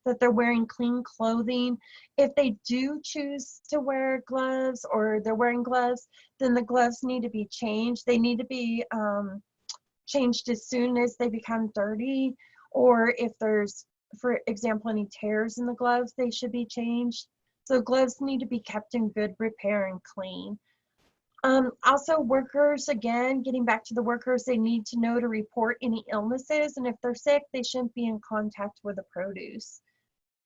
that they're wearing clean clothing. If they do choose to wear gloves or they're wearing gloves, then the gloves need to be changed. They need to be changed as soon as they become dirty, or if there's, for example, any tears in the gloves, they should be changed. So gloves need to be kept in good repair and clean. Also workers, again, getting back to the workers, they need to know to report any illnesses, and if they're sick, they shouldn't be in contact with the produce.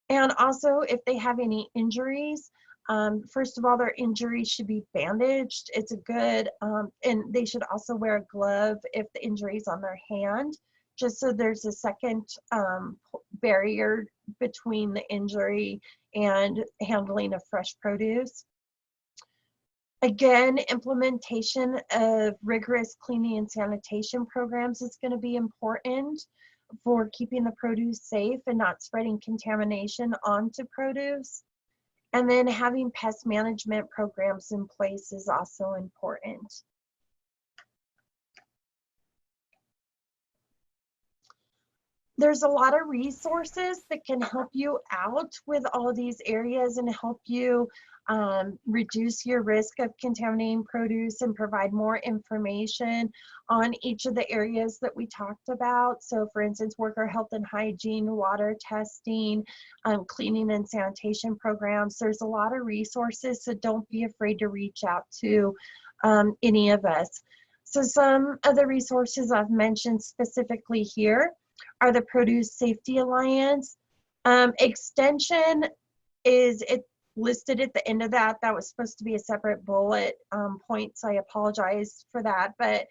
And also if they have any injuries, first of all, their injuries should be bandaged. It's a good, and they should also wear a glove if the injury is on their hand, just so there's a second barrier between the injury and handling of fresh produce. Again, implementation of rigorous cleaning and sanitation programs is going to be important for keeping the produce safe and not spreading contamination onto produce. And then having pest management programs in place is also important. There's a lot of resources that can help you out with all of these areas and help you reduce your risk of contaminating produce and provide more information on each of the areas that we talked about. So for instance, worker health and hygiene, water testing, cleaning and sanitation programs. There's a lot of resources, so don't be afraid to reach out to any of us. So some of the resources I've mentioned specifically here are the Produce Safety Alliance. Extension is listed at the end of that. That was supposed to be a separate bullet point, so I apologize for that. But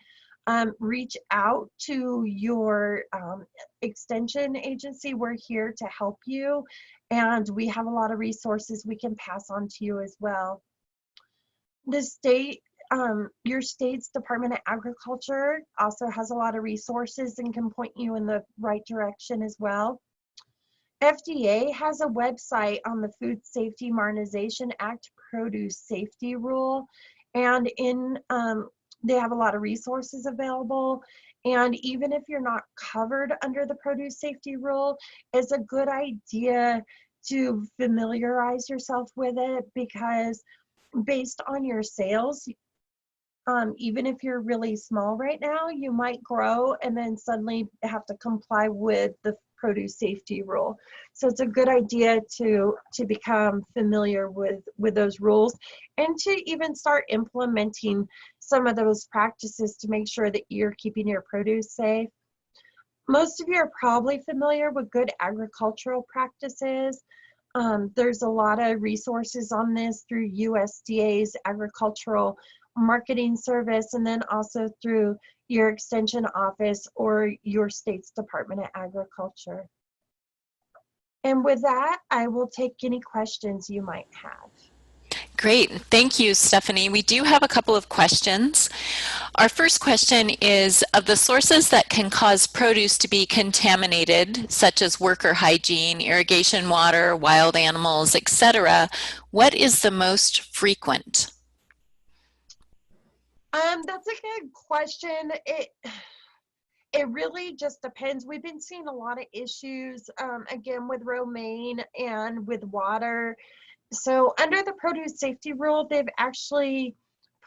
reach out to your extension agency. We're here to help you, and we have a lot of resources we can pass on to you as well. The state, your state's Department of Agriculture also has a lot of resources and can point you in the right direction as well. FDA has a website on the Food Safety Modernization Act Produce Safety Rule, and they have a lot of resources available. And even if you're not covered under the Produce Safety Rule, it's a good idea to familiarize yourself with it, because based on your sales, even if you're really small right now, you might grow and then suddenly have to comply with the produce safety rule. So it's a good idea to become familiar with those rules and to even start implementing some of those practices to make sure that you're keeping your produce safe. Most of you are probably familiar with good agricultural practices. There's a lot of resources on this through USDA's Agricultural Marketing Service, and then also through your extension office or your state's Department of Agriculture. And with that, I will take any questions you might have. Great. Thank you, Stephanie. We do have a couple of questions. Our first question is, of the sources that can cause produce to be contaminated, such as worker hygiene, irrigation water, wild animals, etc., what is the most frequent? That's a good question. It really just depends. We've been seeing a lot of issues, again, with romaine and with water. So under the produce safety rule, they've actually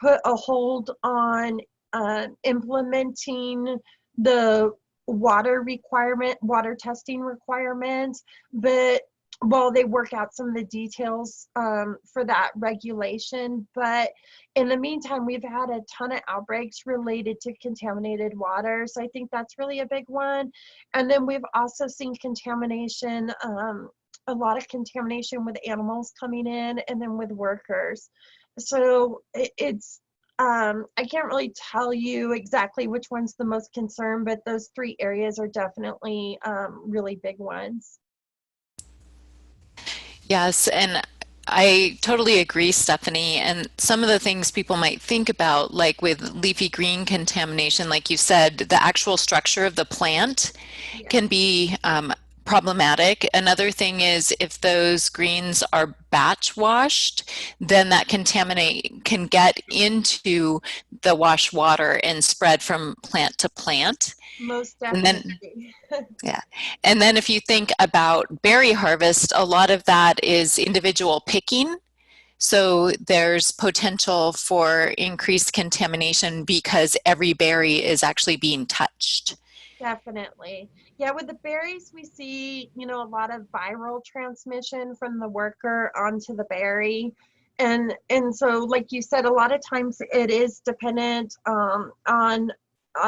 put a hold on implementing the water testing requirements, but while they work out some of the details for that regulation. But in the meantime, we've had a ton of outbreaks related to contaminated water. So I think that's really a big one. And then we've also seen contamination, a lot of contamination with animals coming in and then with workers. So it's, I can't really tell you exactly which one's the most concern, but those three areas are definitely really big ones. Yes, and I totally agree, Stephanie. And some of the things people might think about, like with leafy green contamination, like you said, the actual structure of the plant can be problematic. Another thing is if those greens are batch washed, then that contaminate can get into the wash water and spread from plant to plant. Most And definitely. yeah. And then if you think about berry harvest, a lot of that is individual picking. So there's potential for increased contamination because every berry is actually being touched. Definitely. Yeah, with the berries, we see, a lot of viral transmission from the worker onto the berry. And so, like you said, a lot of times it is dependent on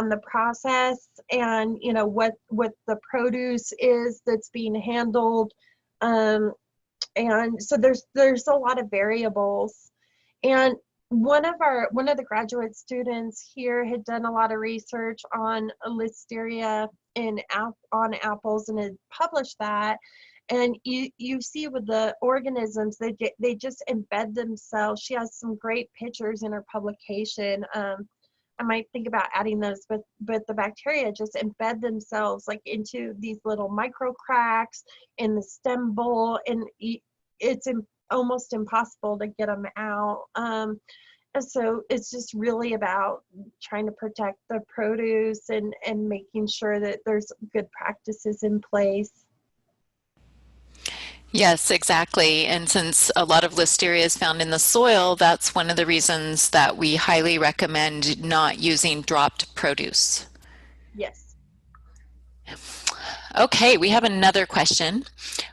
the process and, what the produce is that's being handled. And so there's a lot of variables. And one of the graduate students here had done a lot of research on Listeria on apples and had published that. And you see with the organisms, they just embed themselves. She has some great pictures in her publication. I might think about adding those, but the bacteria just embed themselves like into these little micro cracks in the stem bowl, and it's almost impossible to get them out. And so it's just really about trying to protect the produce and making sure that there's good practices in place. Yes, exactly. And since a lot of Listeria is found in the soil, that's one of the reasons that we highly recommend not using dropped produce. Yes. Okay, we have another question.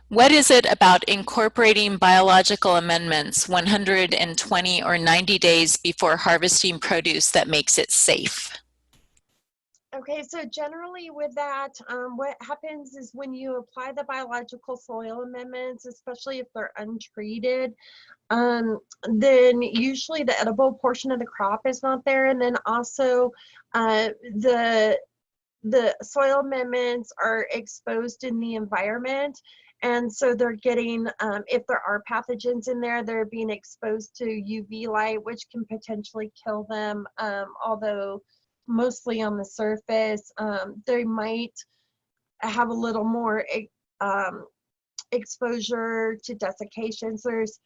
What is it about incorporating biological amendments 120 or 90 days before harvesting produce that makes it safe? Okay, so generally with that, what happens is when you apply the biological soil amendments, especially if they're untreated, then usually the edible portion of the crop is not there. And then also the soil amendments are exposed in the environment. And so they're getting, if there are pathogens in there, they're being exposed to UV light, which can potentially kill them, although mostly on the surface. They might have a little more exposure to desiccations. There's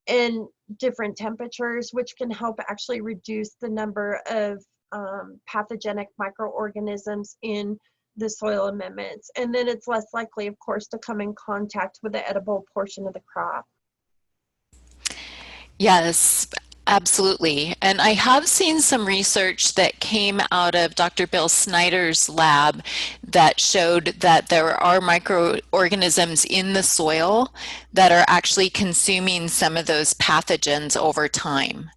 in different temperatures, which can help actually reduce the number of pathogenic microorganisms in the soil amendments. And then it's less likely, of course, to come in contact with the edible portion of the crop. Yes. Absolutely. And I have seen some research that came out of Dr. Bill Snyder's lab that showed that there are microorganisms in the soil that are actually consuming some of those pathogens over time.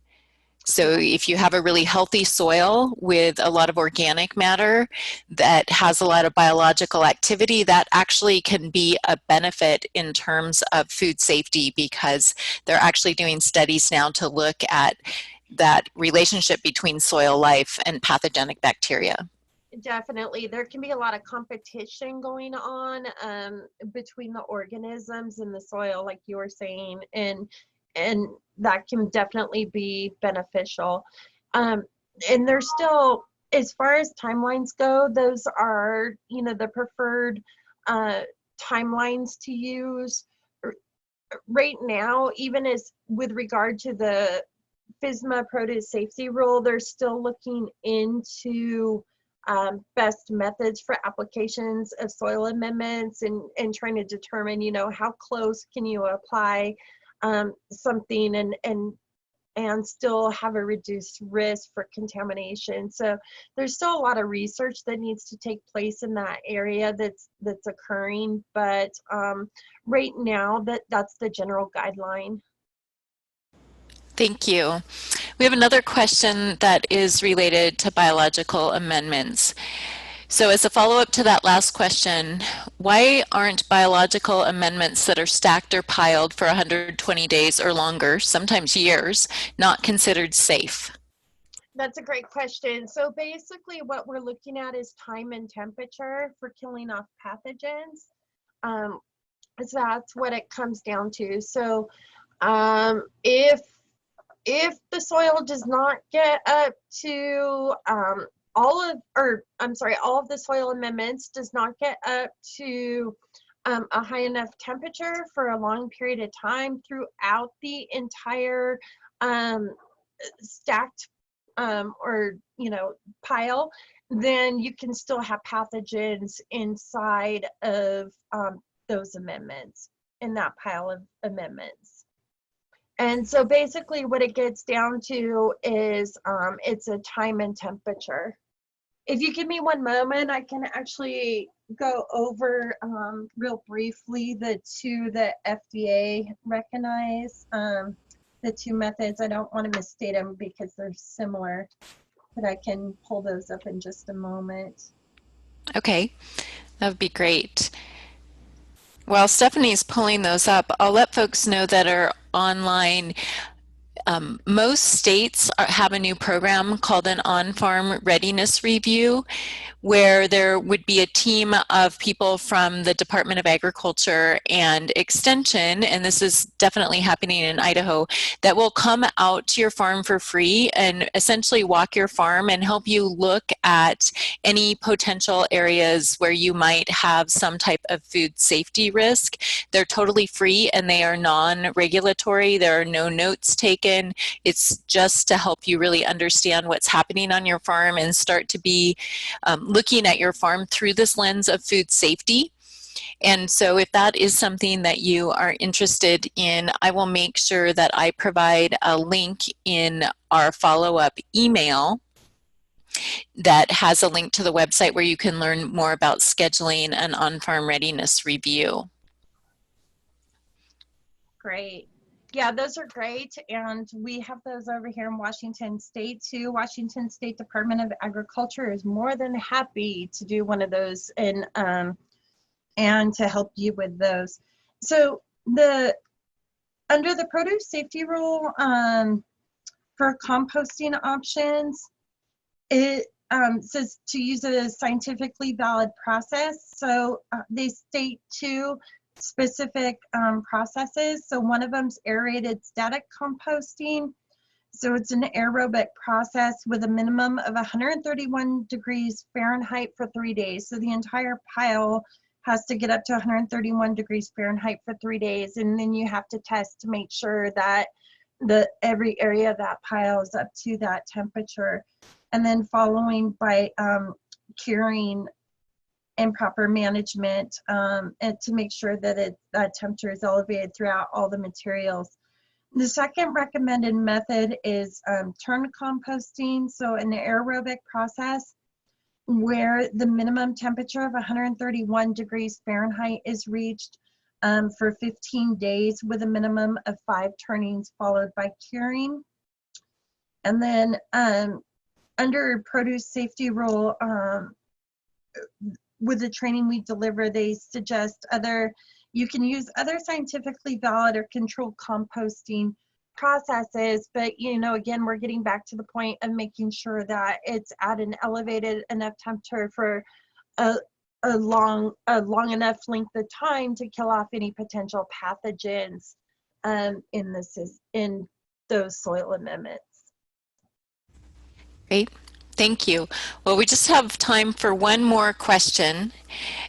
So Yeah. if you have a really healthy soil with a lot of organic matter that has a lot of biological activity, that actually can be a benefit in terms of food safety, because they're actually doing studies now to look at that relationship between soil life and pathogenic bacteria. Definitely. There can be a lot of competition going on between the organisms in the soil, like you were saying, and that can definitely be beneficial. Um, and there's still, as far as timelines go, those are, you know, the preferred uh, timelines to use. Right now, even as with regard to the FSMA produce safety rule, they're still looking into best methods for applications of soil amendments, and trying to determine, you know, how close can you apply something and still have a reduced risk for contamination. So there's still a lot of research that needs to take place in that area that's occurring, but right now that's the general guideline. Thank you. We have another question that is related to biological amendments. So as a follow-up to that last question, why aren't biological amendments that are stacked or piled for 120 days or longer, sometimes years, not considered safe? That's a great question. So basically what we're looking at is time and temperature for killing off pathogens. So that's what it comes down to. So if the soil does not get up to all of the soil amendments does not get up to a high enough temperature for a long period of time throughout the entire stacked or, you know, pile, then you can still have pathogens inside of those amendments, in that pile of amendments. And so basically what it gets down to is it's a time and temperature. If you give me one moment, I can actually go over real briefly the two that FDA recognize, the two methods. I don't want to misstate them because they're similar, but I can pull those up in just a moment. Okay, that would be great. While Stephanie's pulling those up, I'll let folks know that are online. Most states have a new program called an on-farm readiness review, where there would be a team of people from the Department of Agriculture and Extension, and this is definitely happening in Idaho, that will come out to your farm for free and essentially walk your farm and help you look at any potential areas where you might have some type of food safety risk. They're totally free and they are non-regulatory. There are no notes taken. It's just to help you really understand what's happening on your farm and start to be looking at your farm through this lens of food safety. And so if that is something that you are interested in, I will make sure that I provide a link in our follow-up email that has a link to the website where you can learn more about scheduling an on-farm readiness review. Great. Yeah, those are great. And we have those over here in Washington State too. Washington State Department of Agriculture is more than happy to do one of those and to help you with those. So under the produce safety rule for composting options, it says to use a scientifically valid process. So they state two specific processes. So one of them's aerated static composting. So it's an aerobic process with a minimum of 131 degrees Fahrenheit for 3 days. So the entire pile has to get up to 131 degrees Fahrenheit for 3 days. And then you have to test to make sure that every area of that pile is up to that temperature. And then following by curing and proper management and to make sure that that temperature is elevated throughout all the materials. The second recommended method is turn composting, so an aerobic process where the minimum temperature of 131 degrees Fahrenheit is reached for 15 days with a minimum of 5 turnings followed by curing. And then under produce safety rule, with the training we deliver, they suggest you can use other scientifically valid or controlled composting processes, but again, we're getting back to the point of making sure that it's at an elevated enough temperature for a long enough length of time to kill off any potential pathogens in those soil amendments. Great, thank you. Well, we just have time for one more question,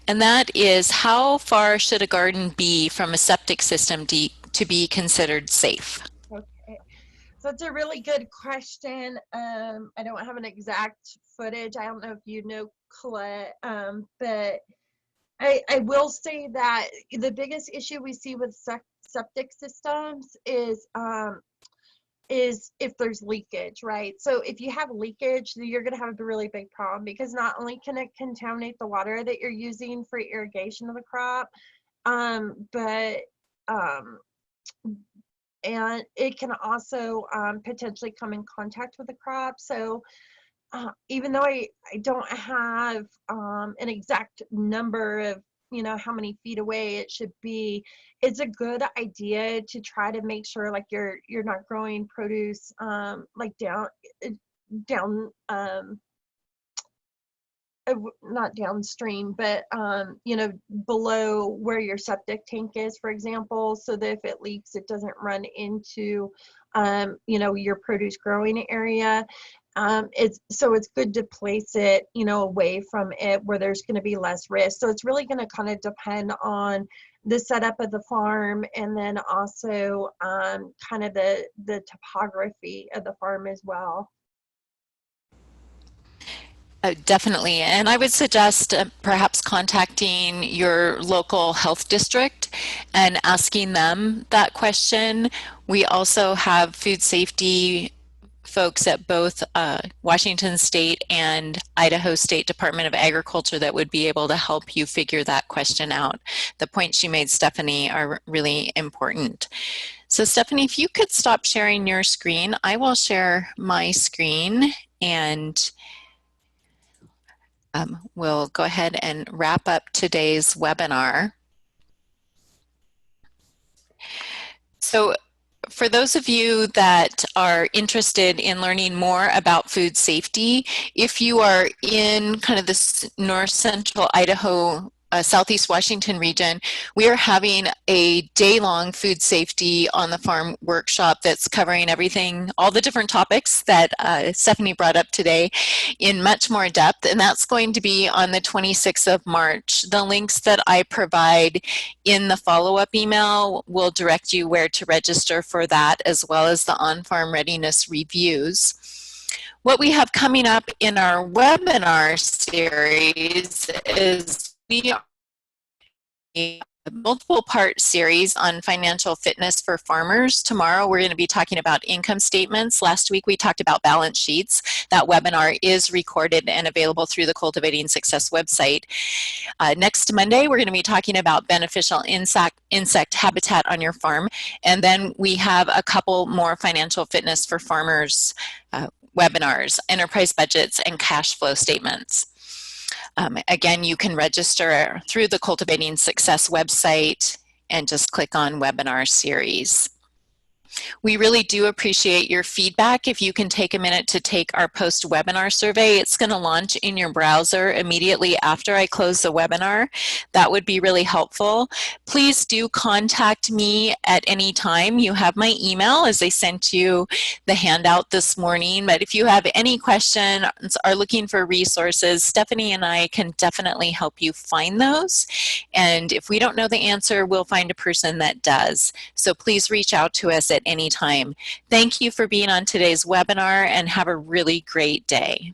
and that is, how far should a garden be from a septic system to be considered safe? Okay, so it's a really good question. I don't have an exact footage. I don't know if you know, Colette, but I will say that the biggest issue we see with septic systems is if there's leakage, right? So if you have leakage, you're going to have a really big problem, because not only can it contaminate the water that you're using for irrigation of the crop, and it can also potentially come in contact with the crop. So even though I don't have an exact number of how many feet away it should be, it's a good idea to try to make sure like you're not growing produce like down not downstream, but below where your septic tank is, for example, so that if it leaks, it doesn't run into your produce growing area. It's good to place it away from it where there's going to be less risk. So it's really going to kind of depend on the setup of the farm, and then also kind of the topography of the farm as well. Definitely, and I would suggest perhaps contacting your local health district and asking them that question. We also have food safety folks at both Washington State and Idaho State Department of Agriculture that would be able to help you figure that question out. The points you made, Stephanie, are really important. So Stephanie, if you could stop sharing your screen, I will share my screen, and we'll go ahead and wrap up today's webinar. So for those of you that are interested in learning more about food safety, if you are in kind of this north central Idaho, Southeast Washington region, we are having a day-long food safety on the farm workshop that's covering everything, all the different topics that Stephanie brought up today in much more depth, and that's going to be on the 26th of March. The links that I provide in the follow-up email will direct you where to register for that, as well as the on-farm readiness reviews. What we have coming up in our webinar series is we are a multiple part series on financial fitness for farmers. Tomorrow we're going to be talking about income statements. Last week we talked about balance sheets. That webinar is recorded and available through the Cultivating Success website. Next Monday we're going to be talking about beneficial insect habitat on your farm. And then we have a couple more financial fitness for farmers webinars, enterprise budgets, and cash flow statements. Again, you can register through the Cultivating Success website and just click on Webinar Series. We really do appreciate your feedback. If you can take a minute to take our post-webinar survey, it's going to launch in your browser immediately after I close the webinar. That would be really helpful. Please do contact me at any time. You have my email as I sent you the handout this morning. But if you have any questions, are looking for resources, Stephanie and I can definitely help you find those. And if we don't know the answer, we'll find a person that does. So please reach out to us at any time. Thank you for being on today's webinar, and have a really great day.